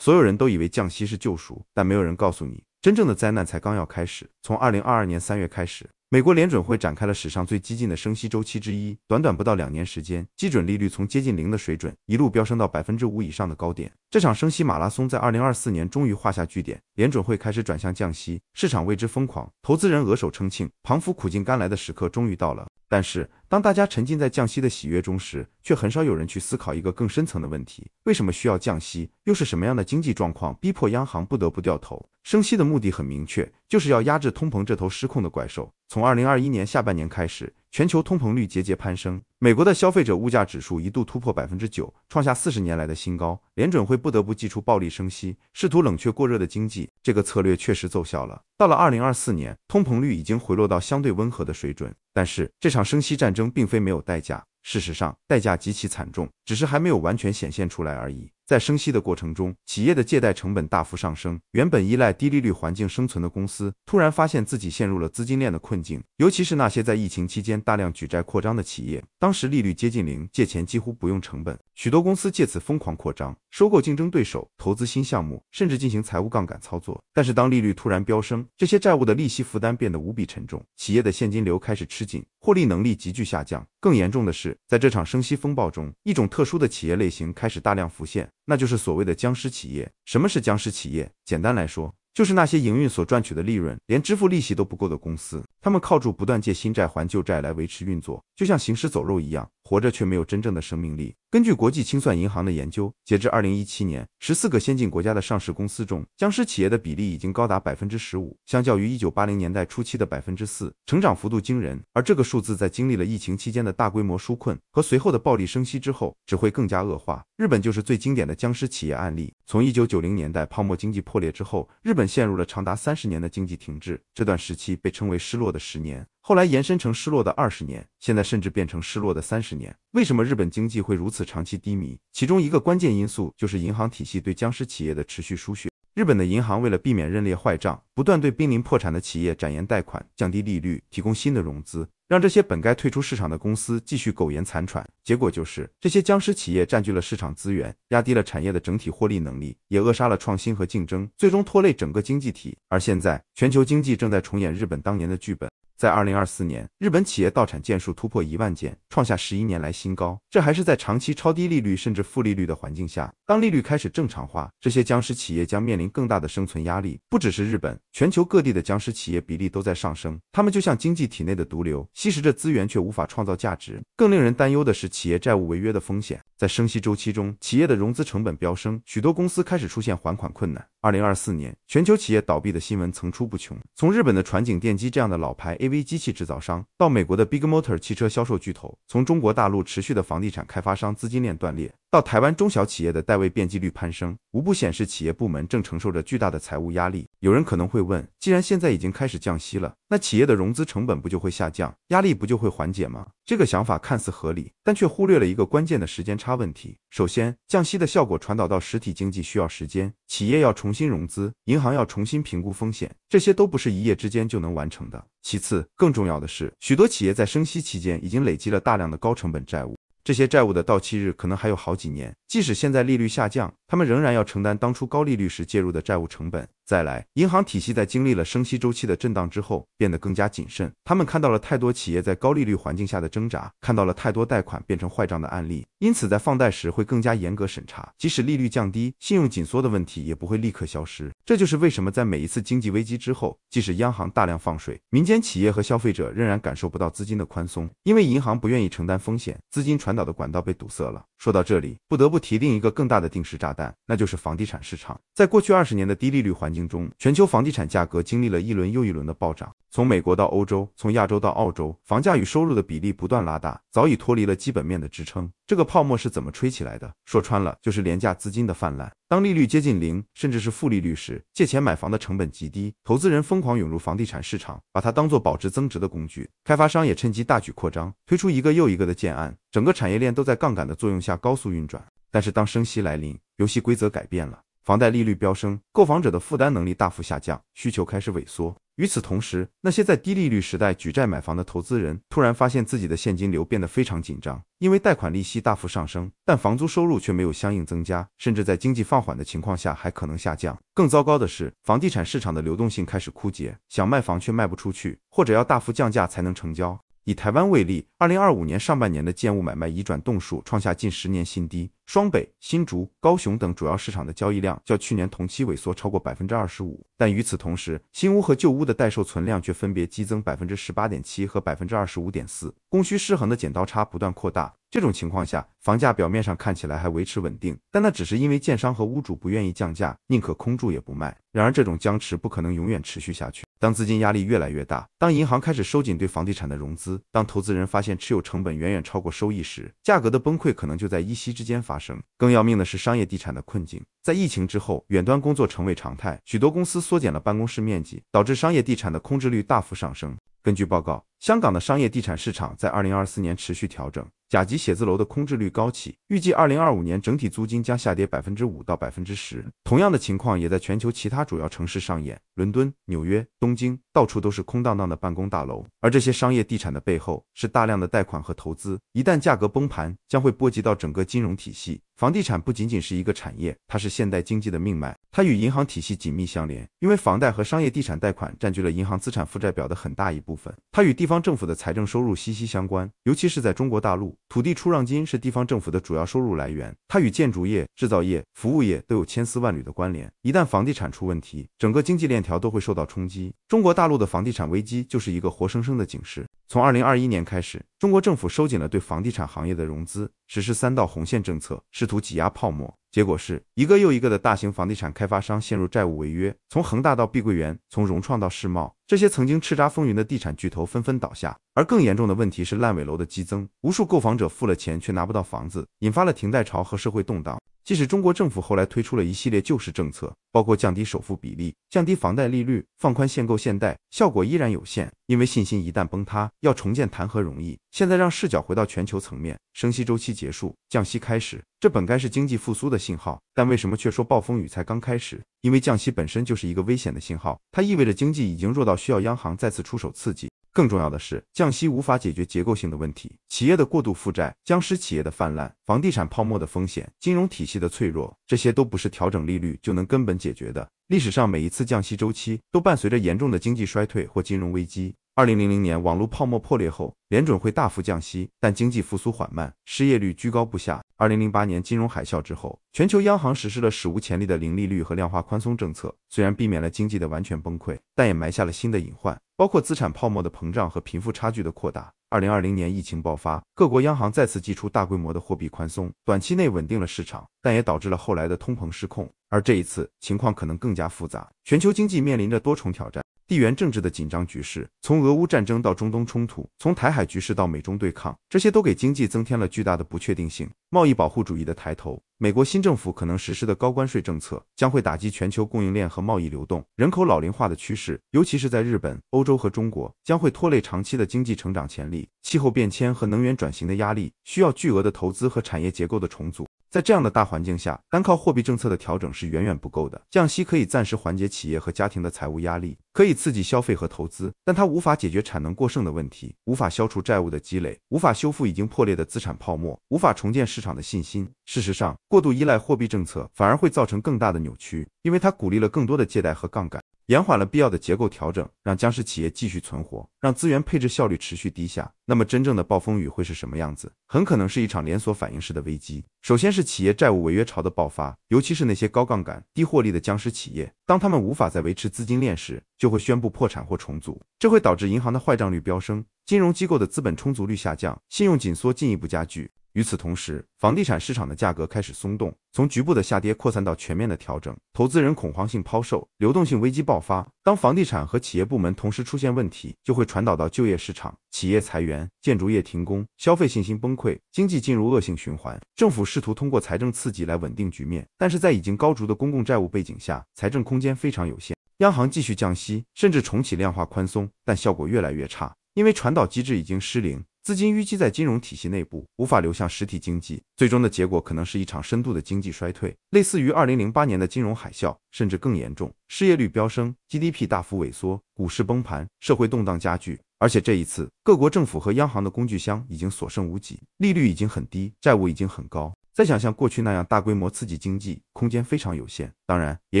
所有人都以为降息是救赎，但没有人告诉你，真正的灾难才刚要开始。从2022年3月开始，美国联准会展开了史上最激进的升息周期之一，短短不到2年时间，基准利率从接近0的水准一路飙升到 5% 以上的高点。这场升息马拉松在2024年终于画下句点，联准会开始转向降息，市场为之疯狂，投资人额手称庆，庞福苦尽甘来的时刻终于到了。但是当大家沉浸在降息的喜悦中时，却很少有人去思考一个更深层的问题：为什么需要降息？又是什么样的经济状况逼迫央行不得不掉头？升息的目的很明确，就是要压制通膨这头失控的怪兽。从2021年下半年开始，全球通膨率节节攀升，美国的消费者物价指数一度突破 9%， 创下40年来的新高。联准会不得不祭出暴力升息，试图冷却过热的经济。这个策略确实奏效了。到了2024年，通膨率已经回落到相对温和的水准。但是这场升息战争并非没有代价，事实上代价极其惨重，只是还没有完全显现出来而已。在升息的过程中，企业的借贷成本大幅上升，原本依赖低利率环境生存的公司突然发现自己陷入了资金链的困境，尤其是那些在疫情期间大量举债扩张的企业，当时利率接近0，借钱几乎不用成本，许多公司借此疯狂扩张，收购竞争对手，投资新项目，甚至进行财务杠杆操作。但是当利率突然飙升，这些债务的利息负担变得无比沉重，企业的现金流开始吃紧，获利能力急剧下降。更严重的是，在这场升息风暴中，一种特殊的企业类型开始大量浮现，那就是所谓的僵尸企业。什么是僵尸企业？简单来说，就是那些营运所赚取的利润连支付利息都不够的公司，他们靠住不断借新债还旧债来维持运作，就像行尸走肉一样，活着却没有真正的生命力。根据国际清算银行的研究，截至2017年，14个先进国家的上市公司中，僵尸企业的比例已经高达 15%， 相较于1980年代初期的 4%， 成长幅度惊人。而这个数字在经历了疫情期间的大规模纾困和随后的暴力升息之后，只会更加恶化。日本就是最经典的僵尸企业案例。从1990年代泡沫经济破裂之后，日本陷入了长达30年的经济停滞，这段时期被称为失落的10年，后来延伸成失落的20年，现在甚至变成失落的30年。为什么日本经济会如此长期低迷？其中一个关键因素就是银行体系对僵尸企业的持续输血。日本的银行为了避免认列坏账，不断对濒临破产的企业展延贷款，降低利率，提供新的融资，让这些本该退出市场的公司继续苟延残喘。结果就是这些僵尸企业占据了市场资源，压低了产业的整体获利能力，也扼杀了创新和竞争，最终拖累整个经济体。而现在全球经济正在重演日本当年的剧本。在2024年，日本企业倒产件数突破1万件，创下11年来新高。这还是在长期超低利率甚至负利率的环境下。当利率开始正常化，这些僵尸企业将面临更大的生存压力。不只是日本，全球各地的僵尸企业比例都在上升，它们就像经济体内的毒瘤，吸食着资源却无法创造价值。更令人担忧的是企业债务违约的风险。在升息周期中，企业的融资成本飙升，许多公司开始出现还款困难。2024年，全球企业倒闭的新闻层出不穷，从日本的传景电机这样的老牌 AV 机器制造商，到美国的 Big Motor 汽车销售巨头，从中国大陆持续的房地产开发商资金链断裂，到台湾中小企业的代位变季率攀升，无不显示企业部门正承受着巨大的财务压力。有人可能会问，既然现在已经开始降息了，那企业的融资成本不就会下降，压力不就会缓解吗？这个想法看似合理，但却忽略了一个关键的时间差问题。首先，降息的效果传导到实体经济需要时间，企业要重新融资，银行要重新评估风险，这些都不是一夜之间就能完成的。其次，更重要的是，许多企业在升息期间已经累积了大量的高成本债务，这些债务的到期日可能还有好几年，即使现在利率下降，他们仍然要承担当初高利率时介入的债务成本。再来，银行体系在经历了升息周期的震荡之后，变得更加谨慎，他们看到了太多企业在高利率环境下的挣扎，看到了太多贷款变成坏账的案例，因此在放贷时会更加严格审查，即使利率降低，信用紧缩的问题也不会立刻消失。这就是为什么在每一次经济危机之后，即使央行大量放水，民间企业和消费者仍然感受不到资金的宽松，因为银行不愿意承担风险，资金传导的管道被堵塞了。说到这里，不得不提另一个更大的定时炸弹，那就是房地产市场。在过去20年的低利率环境中，全球房地产价格经历了一轮又一轮的暴涨，从美国到欧洲，从亚洲到澳洲，房价与收入的比例不断拉大，早已脱离了基本面的支撑。这个泡沫是怎么吹起来的？说穿了，就是廉价资金的泛滥。当利率接近0，甚至是负利率时，借钱买房的成本极低，投资人疯狂涌入房地产市场，把它当作保值增值的工具。开发商也趁机大举扩张，推出一个又一个的建案，整个产业链都在杠杆的作用下高速运转。但是当升息来临，游戏规则改变了，房贷利率飙升，购房者的负担能力大幅下降，需求开始萎缩。与此同时，那些在低利率时代举债买房的投资人突然发现自己的现金流变得非常紧张，因为贷款利息大幅上升，但房租收入却没有相应增加，甚至在经济放缓的情况下还可能下降。更糟糕的是，房地产市场的流动性开始枯竭，想卖房却卖不出去，或者要大幅降价才能成交。以台湾为例，2025年上半年的建物买卖移转栋数创下近10年新低，双北、新竹、高雄等主要市场的交易量较去年同期萎缩超过 25%， 但与此同时，新屋和旧屋的待售存量却分别激增 18.7% 和 25.4%， 供需失衡的剪刀差不断扩大。这种情况下，房价表面上看起来还维持稳定，但那只是因为建商和屋主不愿意降价，宁可空住也不卖。然而这种僵持不可能永远持续下去。当资金压力越来越大，当银行开始收紧对房地产的融资，当投资人发现持有成本远远超过收益时，价格的崩溃可能就在一夕之间发生。更要命的是商业地产的困境。在疫情之后，远端工作成为常态，许多公司缩减了办公室面积，导致商业地产的空置率大幅上升。根据报告，香港的商业地产市场在2024年持续调整，甲级写字楼的空置率高企，预计2025年整体租金将下跌 5%到 10%。同样的情况也在全球其他主要城市上演，伦敦、纽约、东京，到处都是空荡荡的办公大楼。而这些商业地产的背后是大量的贷款和投资，一旦价格崩盘，将会波及到整个金融体系。房地产不仅仅是一个产业，它是现代经济的命脉，它与银行体系紧密相连，因为房贷和商业地产贷款占据了银行资产负债表的很大一部分。它与地方政府的财政收入息息相关，尤其是在中国大陆，土地出让金是地方政府的主要收入来源，它与建筑业、制造业、服务业都有千丝万缕的关联。一旦房地产出问题，整个经济链条都会受到冲击。中国大陆的房地产危机就是一个活生生的警示。从2021年开始，中国政府收紧了对房地产行业的融资，实施3道红线政策，试图挤压泡沫。结果是一个又一个的大型房地产开发商陷入债务违约，从恒大到碧桂园，从融创到世茂，这些曾经叱咤风云的地产巨头纷纷倒下。而更严重的问题是烂尾楼的激增，无数购房者付了钱却拿不到房子，引发了停贷潮和社会动荡。即使中国政府后来推出了一系列救市政策，包括降低首付比例、降低房贷利率、放宽限购限贷，效果依然有限。因为信心一旦崩塌，要重建谈何容易。现在让视角回到全球层面，升息周期结束，降息开始，这本该是经济复苏的信号，但为什么却说暴风雨才刚开始？因为降息本身就是一个危险的信号，它意味着经济已经弱到需要央行再次出手刺激。更重要的是，降息无法解决结构性的问题，企业的过度负债、僵尸企业的泛滥、房地产泡沫的风险、金融体系的脆弱，这些都不是调整利率就能根本解决的。历史上每一次降息周期都伴随着严重的经济衰退或金融危机。2000年网络泡沫破裂后，联准会大幅降息，但经济复苏缓慢，失业率居高不下。2008年金融海啸之后，全球央行实施了史无前例的零利率和量化宽松政策，虽然避免了经济的完全崩溃，但也埋下了新的隐患，包括资产泡沫的膨胀和贫富差距的扩大。2020年疫情爆发，各国央行再次祭出大规模的货币宽松，短期内稳定了市场，但也导致了后来的通膨失控。而这一次情况可能更加复杂，全球经济面临着多重挑战。地缘政治的紧张局势，从俄乌战争到中东冲突，从台海局势到美中对抗，这些都给经济增添了巨大的不确定性。贸易保护主义的抬头，美国新政府可能实施的高关税政策，将会打击全球供应链和贸易流动。人口老龄化的趋势，尤其是在日本、欧洲和中国，将会拖累长期的经济成长潜力。气候变迁和能源转型的压力，需要巨额的投资和产业结构的重组。在这样的大环境下，单靠货币政策的调整是远远不够的。降息可以暂时缓解企业和家庭的财务压力，可以刺激消费和投资，但它无法解决产能过剩的问题，无法消除债务的积累，无法修复已经破裂的资产泡沫，无法重建市场的信心。事实上，过度依赖货币政策反而会造成更大的扭曲，因为它鼓励了更多的借贷和杠杆，延缓了必要的结构调整，让僵尸企业继续存活，让资源配置效率持续低下。那么真正的暴风雨会是什么样子？很可能是一场连锁反应式的危机。首先是企业债务违约潮的爆发，尤其是那些高杠杆、低获利的僵尸企业，当他们无法再维持资金链时，就会宣布破产或重组，这会导致银行的坏账率飙升，金融机构的资本充足率下降，信用紧缩进一步加剧。与此同时，房地产市场的价格开始松动，从局部的下跌扩散到全面的调整，投资人恐慌性抛售，流动性危机爆发。当房地产和企业部门同时出现问题，就会传导到就业市场，企业裁员，建筑业停工，消费信心崩溃，经济进入恶性循环。政府试图通过财政刺激来稳定局面，但是在已经高筑的公共债务背景下，财政空间非常有限。央行继续降息，甚至重启量化宽松，但效果越来越差。因为传导机制已经失灵，资金淤积在金融体系内部，无法流向实体经济，最终的结果可能是一场深度的经济衰退，类似于2008年的金融海啸，甚至更严重，失业率飙升， GDP 大幅萎缩，股市崩盘，社会动荡加剧。而且这一次，各国政府和央行的工具箱已经所剩无几，利率已经很低，债务已经很高，再想像过去那样大规模刺激经济，空间非常有限。当然，也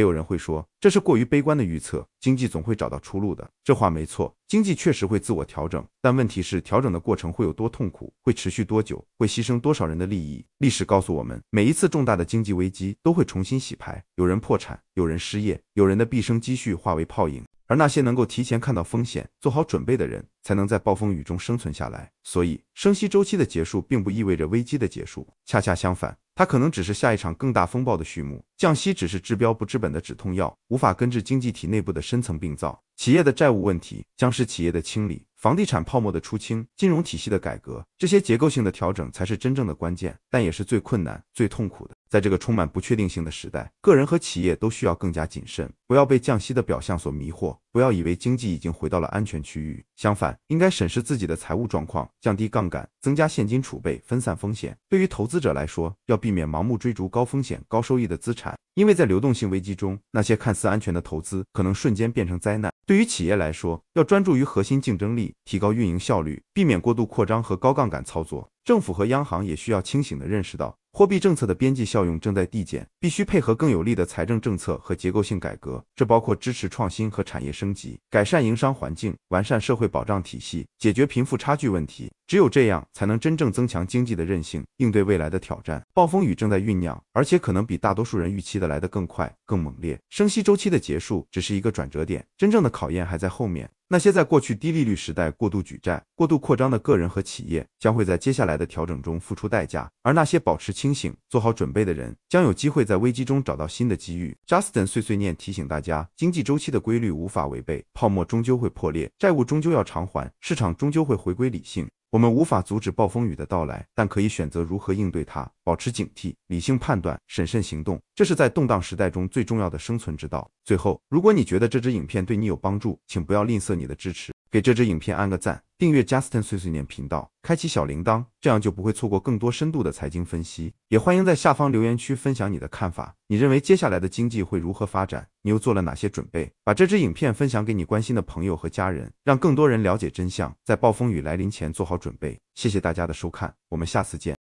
有人会说，这是过于悲观的预测，经济总会找到出路的。这话没错，经济确实会自我调整，但问题是调整的过程会有多痛苦，会持续多久，会牺牲多少人的利益。历史告诉我们，每一次重大的经济危机都会重新洗牌，有人破产，有人失业，有人的毕生积蓄化为泡影。而那些能够提前看到风险，做好准备的人，才能在暴风雨中生存下来。所以，升息周期的结束并不意味着危机的结束，恰恰相反，它可能只是下一场更大风暴的序幕。降息只是治标不治本的止痛药，无法根治经济体内部的深层病灶。企业的债务问题将是企业的清理，房地产泡沫的出清，金融体系的改革，这些结构性的调整才是真正的关键，但也是最困难、最痛苦的。在这个充满不确定性的时代，个人和企业都需要更加谨慎，不要被降息的表象所迷惑，不要以为经济已经回到了安全区域。相反，应该审视自己的财务状况，降低杠杆，增加现金储备，分散风险。对于投资者来说，要避免盲目追逐高风险、高收益的资产，因为在流动性危机中，那些看似安全的投资可能瞬间变成灾难。对于企业来说，要专注于核心竞争力，提高运营效率，避免过度扩张和高杠杆操作。政府和央行也需要清醒地认识到，货币政策的边际效用正在递减，必须配合更有力的财政政策和结构性改革，这包括支持创新和产业升级，改善营商环境，完善社会保障体系，解决贫富差距问题。只有这样，才能真正增强经济的韧性，应对未来的挑战。暴风雨正在酝酿，而且可能比大多数人预期的来得更快、更猛烈。升息周期的结束只是一个转折点，真正的考验还在后面。那些在过去低利率时代过度举债、过度扩张的个人和企业，将会在接下来的调整中付出代价，而那些保持清醒、做好准备的人，将有机会在危机中找到新的机遇。Justin 碎碎念提醒大家，经济周期的规律无法违背，泡沫终究会破裂，债务终究要偿还，市场终究会回归理性。我们无法阻止暴风雨的到来，但可以选择如何应对它，保持警惕，理性判断，审慎行动，这是在动荡时代中最重要的生存之道。最后，如果你觉得这支影片对你有帮助，请不要吝啬你的支持，给这支影片按个赞，订阅 Justin 碎碎念频道，开启小铃铛，这样就不会错过更多深度的财经分析。也欢迎在下方留言区分享你的看法，你认为接下来的经济会如何发展？你又做了哪些准备？把这支影片分享给你关心的朋友和家人，让更多人了解真相，在暴风雨来临前做好准备。谢谢大家的收看，我们下次见。